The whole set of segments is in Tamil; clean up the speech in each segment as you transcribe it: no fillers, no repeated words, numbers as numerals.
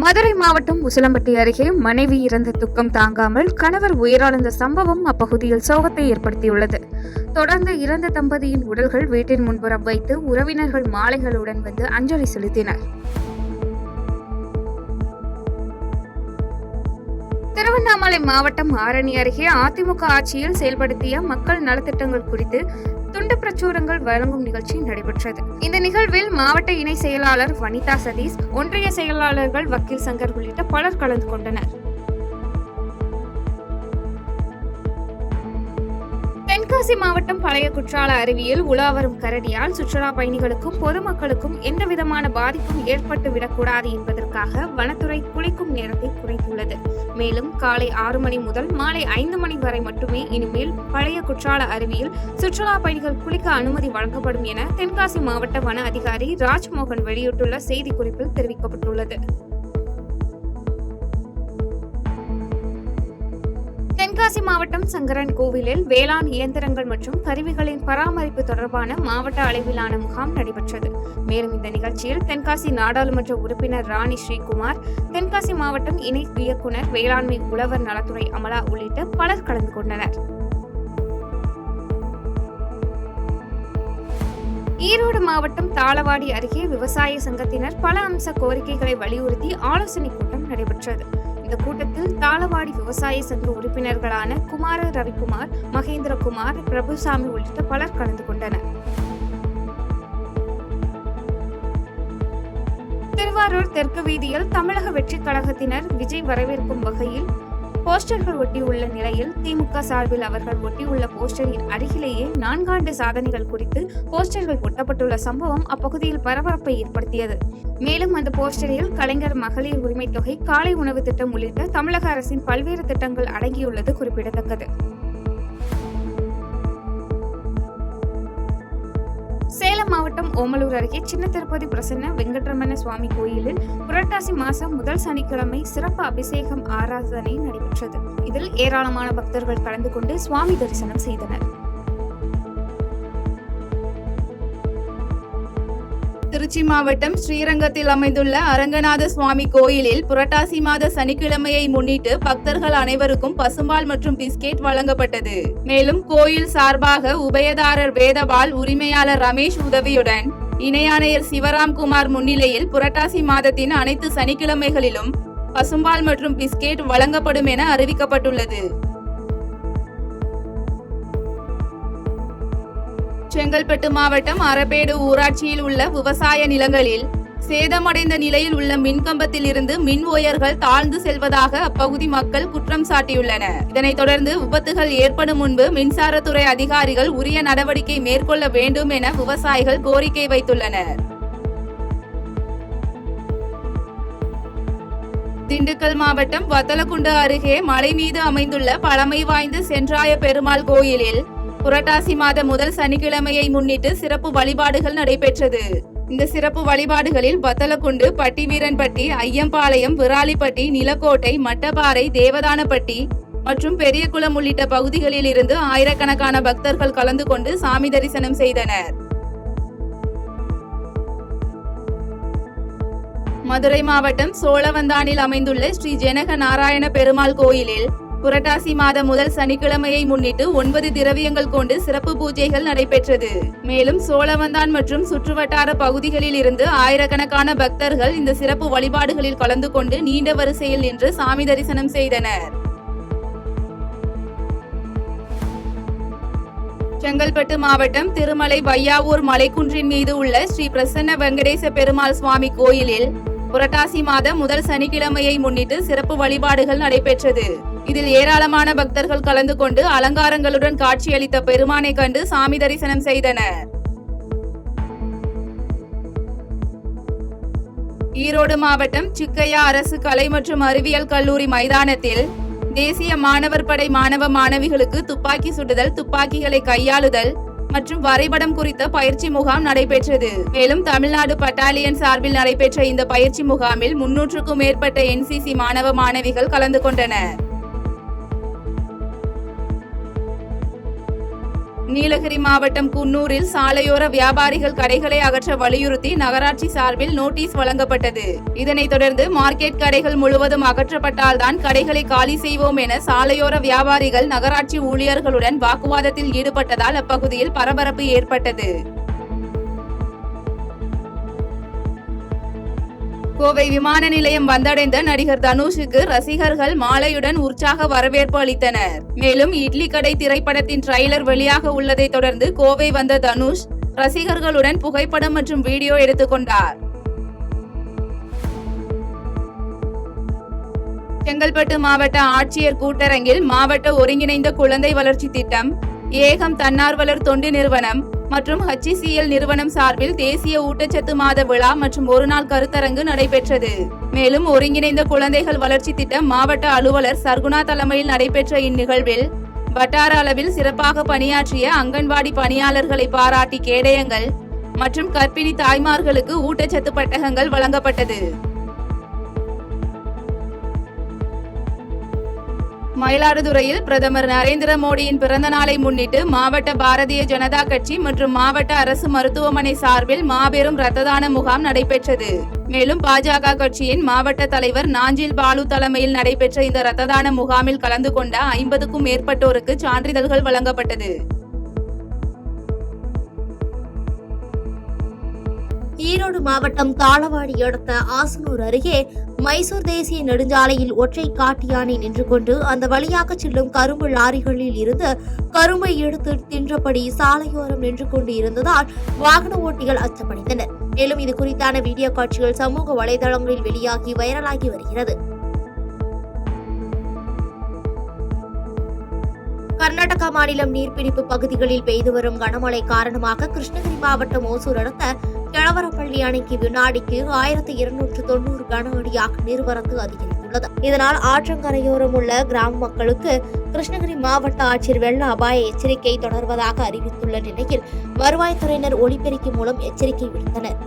மதுரை மாவட்டம் உசிலம்பட்டி அருகே மனைவி இறந்த துக்கம் தாங்காமல் கணவர் உயிரிழந்த சம்பவம் அப்பகுதியில் சோகத்தை ஏற்படுத்தியுள்ளது. தொடர்ந்து இறந்த தம்பதியின் உடல்கள் வீட்டின் முன்புறம் வைத்து உறவினர்கள் மாலைகளுடன் வந்து அஞ்சலி செலுத்தினர். திருவண்ணாமலை மாவட்டம் ஆரணி அருகே அதிமுக ஆட்சியில் செயல்படுத்திய மக்கள் நலத்திட்டங்கள் குறித்து துண்டு பிரச்சுரங்கள் வழங்கும் நிகழ்ச்சி நடைபெற்றது. இந்த நிகழ்வில் மாவட்ட இணை செயலாளர் வனிதா சதீஷ், ஒன்றிய செயலாளர்கள் வக்கீல் சங்கர் உள்ளிட்ட பலர் கலந்து கொண்டனர். தென்காசி மாவட்டம் பழைய குற்றால அருவியில் உலாவரும் கரடியால் சுற்றுலா பயணிகளுக்கும் பொதுமக்களுக்கும் எந்தவிதமான பாதிப்பும் ஏற்பட்டுவிடக்கூடாது என்பதற்காக வனத்துறை குளிக்கும் நேரத்தை குறைத்துள்ளது. மேலும் காலை 6 மணி முதல் மாலை 5 மணி வரை மட்டுமே இனிமேல் பழைய குற்றால அருவியில் சுற்றுலா பயணிகள் குளிக்க அனுமதி வழங்கப்படும் என தென்காசி மாவட்ட வன அதிகாரி ராஜ்மோகன் வெளியிட்டுள்ள செய்திக்குறிப்பில் தெரிவிக்கப்பட்டுள்ளது. தென்காசி மாவட்டம் சங்கரன் கோவிலில் வேளாண் இயந்திரங்கள் மற்றும் கருவிகளின் பராமரிப்பு தொடர்பான மாவட்ட அளவிலான முகாம் நடைபெற்றது. மேலும் இந்த நிகழ்ச்சியில் தென்காசி நாடாளுமன்ற உறுப்பினர் ராணி ஸ்ரீகுமார், தென்காசி மாவட்டம் இணை இயக்குனர் வேளாண்மை உழவர் நலத்துறை அமலா உள்ளிட்ட பலர் கலந்து கொண்டனர். ஈரோடு மாவட்டம் தாளவாடி அருகே விவசாய சங்கத்தினர் பல அம்ச கோரிக்கைகளை வலியுறுத்தி ஆலோசனை கூட்டம் நடைபெற்றது. இந்த கூட்டத்தில் தாளவாடி விவசாய சங்க உறுப்பினர்களான குமார ரவிக்குமார், மகேந்திரகுமார், பிரபுசாமி உள்ளிட்ட பலர் கலந்து கொண்டனர். திருவாரூர் தெற்கு வீதியில் தமிழக வெற்றிக் கழகத்தினர் விஜய் வரவேற்கும் வகையில் போஸ்டர்கள் ஒட்டியுள்ள நிலையில் திமுக சார்பில் அவர்கள் ஒட்டியுள்ள போஸ்டரின் அருகிலேயே 4 ஆண்டு சாதனைகள் குறித்து போஸ்டர்கள் ஒட்டப்பட்டுள்ள சம்பவம் அப்பகுதியில் பரபரப்பை ஏற்படுத்தியது. மேலும் அந்த போஸ்டரில் கலைஞர் மகளிர் உரிமை தொகை, காலை உணவு திட்டம் உள்ளிட்ட தமிழக அரசின் பல்வேறு திட்டங்கள் அடங்கியுள்ளது குறிப்பிடத்தக்கது. சேலம் மாவட்டம் ஓமலூர் அருகே சின்ன திருப்பதி பிரசன்ன வெங்கட்ரமண சுவாமி கோயிலில் புரட்டாசி மாசம் முதல் சனிக்கிழமை சிறப்பு அபிஷேகம் ஆராதனை நடைபெற்றது. இதில் ஏராளமான பக்தர்கள் கலந்து கொண்டு சுவாமி தரிசனம் செய்தனர். திருச்சி மாவட்டம் ஸ்ரீரங்கத்தில் அமைந்துள்ள அரங்கநாத சுவாமி கோயிலில் புரட்டாசி மாத சனிக்கிழமையை முன்னிட்டு பக்தர்கள் அனைவருக்கும் பசும்பால் மற்றும் பிஸ்கெட் வழங்கப்பட்டது. மேலும் கோயில் சார்பாக உபயதாரர் வேதபால், உரிமையாளர் ரமேஷ் உதவியுடன் இணை ஆணையர் சிவராம்குமார் முன்னிலையில் புரட்டாசி மாதத்தின் அனைத்து சனிக்கிழமைகளிலும் பசும்பால் மற்றும் பிஸ்கெட் வழங்கப்படும் என அறிவிக்கப்பட்டுள்ளது. செங்கல்பட்டு மாவட்டம் அரபேடு ஊராட்சியில் உள்ள விவசாய நிலங்களில் சேதமடைந்த நிலையில் உள்ள மின்கம்பத்தில் இருந்து மின் ஒயர்கள் தாழ்ந்து செல்வதாக அப்பகுதி மக்கள் குற்றம் சாட்டியுள்ளனர். இதனைத் தொடர்ந்து விபத்துகள் ஏற்படும் முன்பு மின்சாரத்துறை அதிகாரிகள் உரிய நடவடிக்கை மேற்கொள்ள வேண்டும் என விவசாயிகள் கோரிக்கை வைத்துள்ளனர். திண்டுக்கல் மாவட்டம் வத்தலக்குண்டு அருகே மலை மீது அமைந்துள்ள பழமை வாய்ந்த சென்றாய பெருமாள் கோயிலில் புரட்டாசி மாத முதல் சனிக்கிழமையை முன்னிட்டு சிறப்பு வழிபாடுகள் நடைபெற்றது. இந்த சிறப்பு வழிபாடுகளில் வத்தலக்குண்டு, பட்டிவீரன்பட்டி, ஐயம்பாளையம், விராலிப்பட்டி, நிலக்கோட்டை, மட்டப்பாறை, தேவதானப்பட்டி மற்றும் பெரியகுளம் உள்ளிட்ட பகுதிகளில் இருந்து ஆயிரக்கணக்கான பக்தர்கள் கலந்து கொண்டு சாமி தரிசனம் செய்தனர். மதுரை மாவட்டம் சோழவந்தானில் அமைந்துள்ள ஸ்ரீ ஜனக நாராயண பெருமாள் கோயிலில் புரட்டாசி மாத முதல் சனிக்கிழமையை முன்னிட்டு 9 திரவியங்கள் கொண்டு சிறப்பு பூஜைகள் நடைபெற்றது. மேலும் சோழவந்தான் மற்றும் சுற்றுவட்டார பகுதிகளில் இருந்து ஆயிரக்கணக்கான பக்தர்கள் இந்த சிறப்பு வழிபாடுகளில் கலந்து கொண்டு நீண்ட வரிசையில் நின்று சாமி தரிசனம் செய்தனர். செங்கல்பட்டு மாவட்டம் திருமலை வையாவூர் மலைக்குன்றின் மீது உள்ள ஸ்ரீ பிரசன்ன வெங்கடேச பெருமாள் சுவாமி கோயிலில் புரட்டாசி மாதம் முதல் சனிக்கிழமையை முன்னிட்டு சிறப்பு வழிபாடுகள் நடைபெற்றது. இதில் ஏராளமான பக்தர்கள் கலந்து கொண்டு அலங்காரங்களுடன் காட்சியளித்த பெருமானை கண்டு சாமி தரிசனம் செய்தனர். ஈரோடு மாவட்டம் சிக்கையா அரசு கலை மற்றும் அறிவியல் கல்லூரி மைதானத்தில் தேசிய மாணவர் படை மாணவ மாணவிகளுக்கு துப்பாக்கி சுடுதல், துப்பாக்கிகளை கையாளுதல் மற்றும் வரைபடம் குறித்த பயிற்சி முகாம் நடைபெற்றது. மேலும் தமிழ்நாடு பட்டாலியன் சார்பில் நடைபெற்ற இந்த பயிற்சி முகாமில் 300க்கும் மேற்பட்ட NCC மாணவ மாணவிகள் கலந்து கொண்டனர். நீலகிரி மாவட்டம் குன்னூரில் சாலையோர வியாபாரிகள் கடைகளை அகற்ற வலியுறுத்தி நகராட்சி சார்பில் நோட்டீஸ் வழங்கப்பட்டது. இதனைத் தொடர்ந்து மார்க்கெட் கடைகள் முழுவதும் அகற்றப்பட்டால்தான் கடைகளை காலி செய்வோம் என சாலையோர வியாபாரிகள் நகராட்சி ஊழியர்களுடன் வாக்குவாதத்தில் ஈடுபட்டதால் அப்பகுதியில் பரபரப்பு ஏற்பட்டது. கோவை விமான நிலையம் வந்தடைந்த நடிகர் தனுஷுக்கு ரசிகர்கள் மாலையுடன் உற்சாக வரவேற்பு அளித்தனர். மேலும் இட்லி கடை திரைப்படத்தின் ட்ரைலர் வெளியாக உள்ளதை தொடர்ந்து கோவை வந்த தனுஷ் ரசிகர்களுடன் புகைப்படம் மற்றும் வீடியோ எடுத்துக்கொண்டார். செங்கல்பட்டு மாவட்ட ஆட்சியர் கூட்டரங்கில் மாவட்ட ஒருங்கிணைந்த குழந்தை வளர்ச்சி திட்டம், ஏகம் தன்னார்வலர் தொண்டு நிறுவனம் மற்றும் HCL நிறுவனம் சார்பில் தேசிய ஊட்டச்சத்து மாத விழா மற்றும் ஒருநாள் கருத்தரங்கு நடைபெற்றது. மேலும் ஒருங்கிணைந்த குழந்தைகள் வளர்ச்சி திட்டம் மாவட்ட அலுவலர் சர்குணா தலைமையில் நடைபெற்ற இந்நிகழ்வில் வட்டார அளவில் சிறப்பாக பணியாற்றிய அங்கன்வாடி பணியாளர்களை பாராட்டி கேடயங்கள் மற்றும் கர்ப்பிணி தாய்மார்களுக்கு ஊட்டச்சத்து பட்டகங்கள் வழங்கப்பட்டது. மயிலாடுதுறையில் பிரதமர் நரேந்திர மோடியின் பிறந்த நாளை முன்னிட்டு மாவட்ட பாரதிய ஜனதா கட்சி மற்றும் மாவட்ட அரசு மருத்துவமனை சார்பில் மாபெரும் இரத்த தான முகாம் நடைபெற்றது. மேலும் பாஜக கட்சியின் மாவட்ட தலைவர் நாஞ்சில் பாலு தலைமையில் நடைபெற்ற இந்த இரத்த தான முகாமில் கலந்து கொண்ட 50க்கும் மேற்பட்டோருக்கு சான்றிதழ்கள் வழங்கப்பட்டது. ஈரோடு மாவட்டம் தாளவாடி அடுத்த ஆசனூர் அருகே மைசூர் தேசிய நெடுஞ்சாலையில் ஒற்றை காட்டு யானை நின்று கொண்டு அந்த வழியாக செல்லும் கரும்பு லாரிகளில் இருந்து கரும்பை எடுத்து தின்றபடி சாலையோரம் நின்று கொண்டு இருந்ததால் வாகன ஓட்டிகள் அச்சமடைந்தனர். மேலும் இது குறித்தான வீடியோ காட்சிகள் சமூக வலைதளங்களில் வெளியாகி வைரலாகி வருகிறது. கர்நாடகா மாநிலம் நீர்பிடிப்பு பகுதிகளில் பெய்து வரும் கனமழை காரணமாக கிருஷ்ணகிரி மாவட்டம் ஓசூர் அடுத்த கிழவரப்பள்ளி அணைக்கு வினாடிக்கு 1290 கன அடியாக நீர்வரத்து அதிகரித்துள்ளது. இதனால் ஆற்றங்கரையோரம் உள்ள கிராம மக்களுக்கு கிருஷ்ணகிரி மாவட்ட ஆட்சியர் வெள்ள அபாய எச்சரிக்கை தொடர்வதாக அறிவித்துள்ள நிலையில் வருவாய்த்துறையினர் ஒலிபெருக்கி மூலம் எச்சரிக்கை விடுத்தனர்.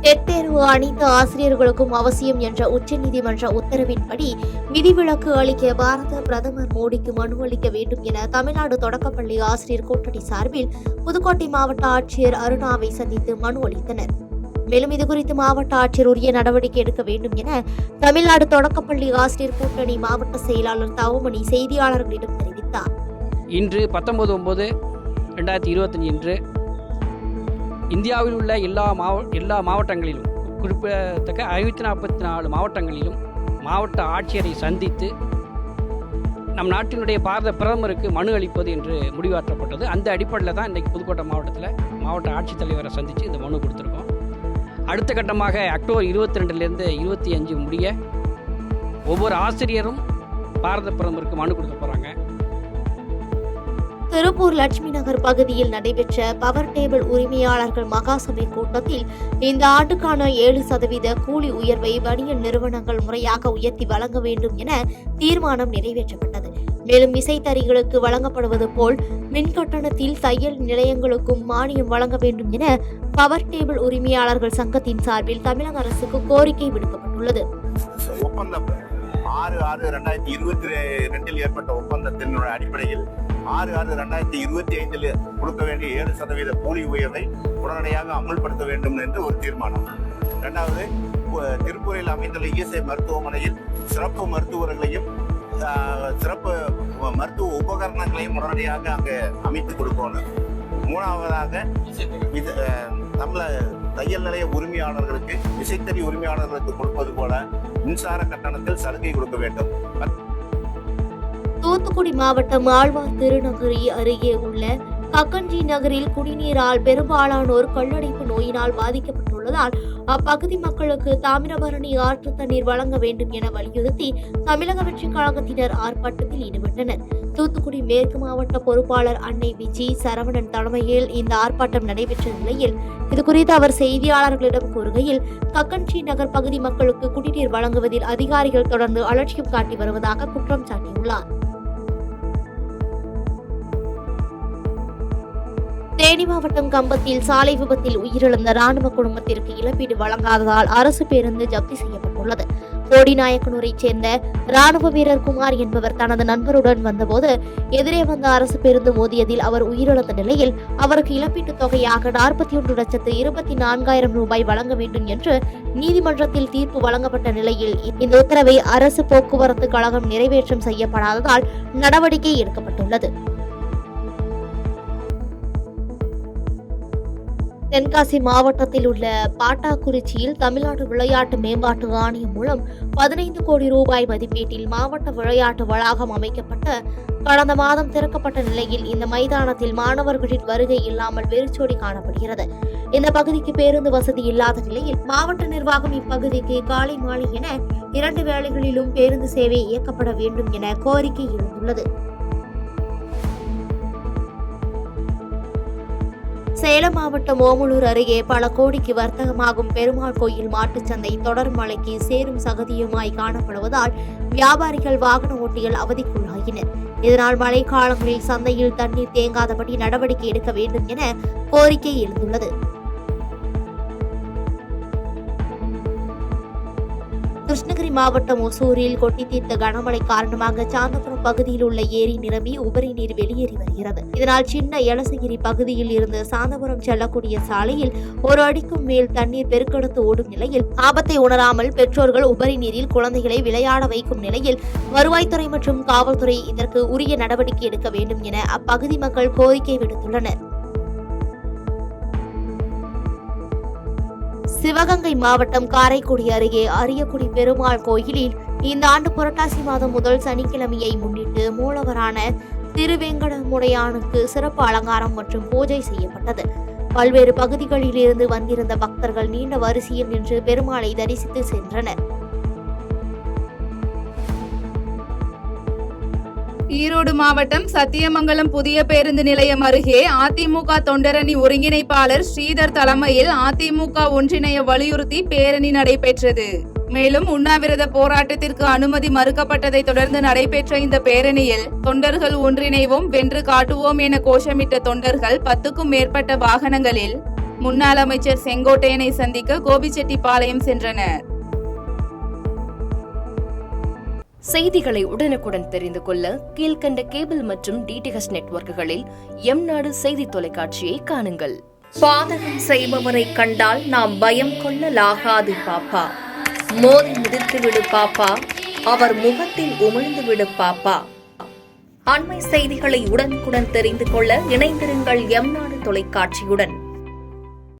டெட் தேர்வு அனைத்து ஆசிரியர்களுக்கும் அவசியம் என்ற உச்சநீதிமன்ற உத்தரவின்படி விதிவிலக்கு அளிக்க பாரத பிரதமர் மோடிக்கு மனு அளிக்க வேண்டும் என தமிழ்நாடு தொடக்கப்பள்ளி ஆசிரியர் கூட்டணி சார்பில் புதுக்கோட்டை மாவட்ட ஆட்சியர் அருணாவை சந்தித்து மனு அளித்தனர். மேலும் இதுகுறித்து மாவட்ட ஆட்சியர் உரிய நடவடிக்கை எடுக்க வேண்டும் என தமிழ்நாடு தொடக்கப்பள்ளி ஆசிரியர் கூட்டணி மாவட்ட செயலாளர் தவமணி செய்தியாளர்களிடம் தெரிவித்தார். இன்று 19/9/2025 இன்று இந்தியாவில் உள்ள எல்லா மாவட்டங்களிலும் குறிப்பிடத்தக்க 544 மாவட்டங்களிலும் மாவட்ட ஆட்சியரை சந்தித்து நம் நாட்டினுடைய பாரத பிரதமருக்கு மனு அளிப்பது என்று முடிவாற்றப்பட்டது. அந்த அடிப்படையில் தான் இன்றைக்கி புதுக்கோட்டை மாவட்டத்தில் மாவட்ட ஆட்சித்தலைவரை சந்தித்து இந்த மனு கொடுத்துருக்கோம். அடுத்த கட்டமாக அக்டோபர் 22 25 முடிய ஒவ்வொரு ஆசிரியரும் பாரத பிரதமருக்கு மனு கொடுக்க போகிறாங்க. திருப்பூர் லட்சுமி நகர் பகுதியில் நடைபெற்ற பவர் டேபிள் உரிமையாளர்கள் மகாசபை கூட்டத்தில் இந்த ஆண்டுக்கான 7% கூலி உயர்வை பனியன் நிறுவனங்கள் முறையாக உயர்த்தி வழங்க வேண்டும் என தீர்மானம் நிறைவேற்றப்பட்டது. மேலும் விசைத்தறிகளுக்கு வழங்கப்படுவது போல் மின் கட்டணத்தில் தையல் நிலையங்களுக்கும் மானியம் வழங்க வேண்டும் என பவர் டேபிள் உரிமையாளர்கள் சங்கத்தின் சார்பில் தமிழக அரசுக்கு கோரிக்கை விடுக்கப்பட்டுள்ளது. 6/6/2022 ஏற்பட்ட ஒப்பந்தத்தின் அடிப்படையில் 6/6/2025 கொடுக்க வேண்டிய 7% கூலி உயர்வை உடனடியாக அமல்படுத்த வேண்டும் என்று ஒரு தீர்மானம். இரண்டாவது, திருப்பூரில் அமைந்துள்ள இஎஸ்ஐ மருத்துவமனையில் சிறப்பு மருத்துவர்களையும் சிறப்பு மருத்துவ உபகரணங்களையும் உடனடியாக அங்கே அமைத்து கொடுக்கணும். மூணாவதாக இது தையல் நிலைய உரிமையாளர்களுக்கு விசைத்தறி உரிமையாளர்களுக்கு கொடுப்பது போல மின்சார கட்டணத்தில் சலுகை கொடுக்க வேண்டும். தூத்துக்குடி மாவட்டம் ஆழ்வார் திருநகரி அருகே உள்ள கக்கன்ஜி நகரில் குடிநீரால் பெரும்பாலானோர் கல்லடைப்பு நோயினால் பாதிக்கப்பட்டுள்ளதால் அப்பகுதி மக்களுக்கு தாமிரபரணி ஆற்று தண்ணீர் வழங்க வேண்டும் என வலியுறுத்தி தமிழக வெற்றிக் கழகத்தினர் ஆர்ப்பாட்டத்தில் ஈடுபட்டனர். தூத்துக்குடி மேற்கு மாவட்ட பொறுப்பாளர் அன்னை விஜி சரவணன் தலைமையில் இந்த ஆர்ப்பாட்டம் நடைபெற்ற நிலையில் இதுகுறித்து அவர் செய்தியாளர்களிடம் கூறுகையில் கக்கன்ஜி நகர் பகுதி மக்களுக்கு குடிநீர் வழங்குவதில் அதிகாரிகள் தொடர்ந்து அலட்சியம் காட்டி வருவதாக குற்றம் சாட்டியுள்ளார். தேனி மாவட்டம் கம்பத்தில் சாலை விபத்தில் உயிரிழந்த ராணுவ குடும்பத்திற்கு இழப்பீடு வழங்காததால் அரசு பேருந்து ஜப்தி செய்யப்பட்டுள்ளது. போடிநாயக்கனூரைச் சேர்ந்த ராணுவ வீரர் குமார் என்பவர் தனது நண்பருடன் வந்தபோது எதிரே வந்த அரசு பேருந்து மோதியதில் அவர் உயிரிழந்த நிலையில் அவருக்கு இழப்பீட்டுத் தொகையாக 41,24,000 ரூபாய் வழங்க வேண்டும் என்று நீதிமன்றத்தில் தீர்ப்பு வழங்கப்பட்ட நிலையில் இந்த உத்தரவை அரசு போக்குவரத்து கழகம் நிறைவேற்றம் செய்யப்படாததால் நடவடிக்கை எடுக்கப்பட்டுள்ளது. தென்காசி மாவட்டத்தில் உள்ள பாட்டாக்குறிச்சியில் தமிழ்நாடு விளையாட்டு மேம்பாட்டு ஆணையம் மூலம் 15 கோடி ரூபாய் மதிப்பீட்டில் மாவட்ட விளையாட்டு வளாகம் அமைக்கப்பட்டு கடந்த மாதம் திறக்கப்பட்ட நிலையில் இந்த மைதானத்தில் மாணவர்களின் வருகை இல்லாமல் வெறிச்சோடி காணப்படுகிறது. இந்த பகுதிக்கு பேருந்து வசதி இல்லாத நிலையில் மாவட்ட நிர்வாகம் இப்பகுதிக்கு காலை மாலை என 2 வேளைகளிலும் பேருந்து சேவை இயக்கப்பட வேண்டும் என கோரிக்கை எழுந்துள்ளது. சேலம் மாவட்டம் ஓமலூர் அருகே பல கோடிக்கு வர்த்தகமாகும் பெருமாள் கோயில் மாட்டுச்சந்தை தொடர் மழைக்கு சேரும் சகதியுமாய் காணப்படுவதால் வியாபாரிகள் வாகன ஓட்டிகள் அவதிக்குள்ளாகினர். இதனால் மழைக்காலங்களில் சந்தையில் தண்ணீர் தேங்காதபடி நடவடிக்கை எடுக்க வேண்டும் என கோரிக்கை எழுந்துள்ளது. கிருஷ்ணகிரி மாவட்டம் ஒசூரில் கொட்டி தீர்த்த கனமழை காரணமாக சாந்தபுரம் பகுதியில் உள்ள ஏரி நிரம்பி உபரி நீர் வெளியேறி வருகிறது. இதனால் சின்ன எலசகிரி பகுதியில் இருந்து சாந்தபுரம் செல்லக்கூடிய சாலையில் 1 அடிக்கும் மேல் தண்ணீர் பெருக்கெடுத்து ஓடும் நிலையில் ஆபத்தை உணராமல் பெற்றோர்கள் உபரி நீரில் குழந்தைகளை விளையாட வைக்கும் நிலையில் வருவாய்த்துறை மற்றும் காவல்துறை இதற்கு உரிய நடவடிக்கை எடுக்க வேண்டும் என அப்பகுதி மக்கள் கோரிக்கை விடுத்துள்ளனர். சிவகங்கை மாவட்டம் காரைக்குடி அருகே அரியக்குடி பெருமாள் கோயிலில் இந்த ஆண்டு புரட்டாசி மாதம் முதல் சனிக்கிழமையை முன்னிட்டு மூலவரான திருவேங்கடமுடையானுக்கு சிறப்பு அலங்காரம் மற்றும் பூஜை செய்யப்பட்டது. பல்வேறு பகுதிகளில் இருந்து வந்திருந்த பக்தர்கள் நீண்ட வரிசையில் நின்று பெருமாளை தரிசித்து சென்றனர். ஈரோடு மாவட்டம் சத்தியமங்கலம் புதிய பேருந்து நிலையம் அருகே அதிமுக தொண்டரணி ஒருங்கிணைப்பாளர் ஸ்ரீதர் தலைமையில் அதிமுக ஒன்றிணைய வலியுறுத்தி பேரணி நடைபெற்றது. மேலும் உண்ணாவிரத போராட்டத்திற்கு அனுமதி மறுக்கப்பட்டதை தொடர்ந்து நடைபெற்ற இந்த பேரணியில் தொண்டர்கள் ஒன்றிணைவோம் வென்று காட்டுவோம் என கோஷமிட்ட தொண்டர்கள் 10க்கும் மேற்பட்ட வாகனங்களில் முன்னாள் அமைச்சர் செங்கோட்டையனை சந்திக்க கோபிச்செட்டிப்பாளையம் சென்றனர். செய்திகளை உடனுக்குடன் தெரிந்து கொள்ள கீழ்கண்ட கேபிள் மற்றும் டிடிஎச் நெட்வொர்க்குகளில் எம்நாடு செய்தி தொலைக்காட்சியை காணுங்கள். பாதகம் செய்பவரை கண்டால் நாம் பயம் கொள்ளலாகாது பாப்பா. மோதி மிதித்துவிடு பாப்பா, அவர் முகத்தில் உமிழ்ந்துவிடு பாப்பா. அண்மை செய்திகளை உடனுக்குடன் தெரிந்து கொள்ள இணைந்திருங்கள் எம்நாடு தொலைக்காட்சியுடன்.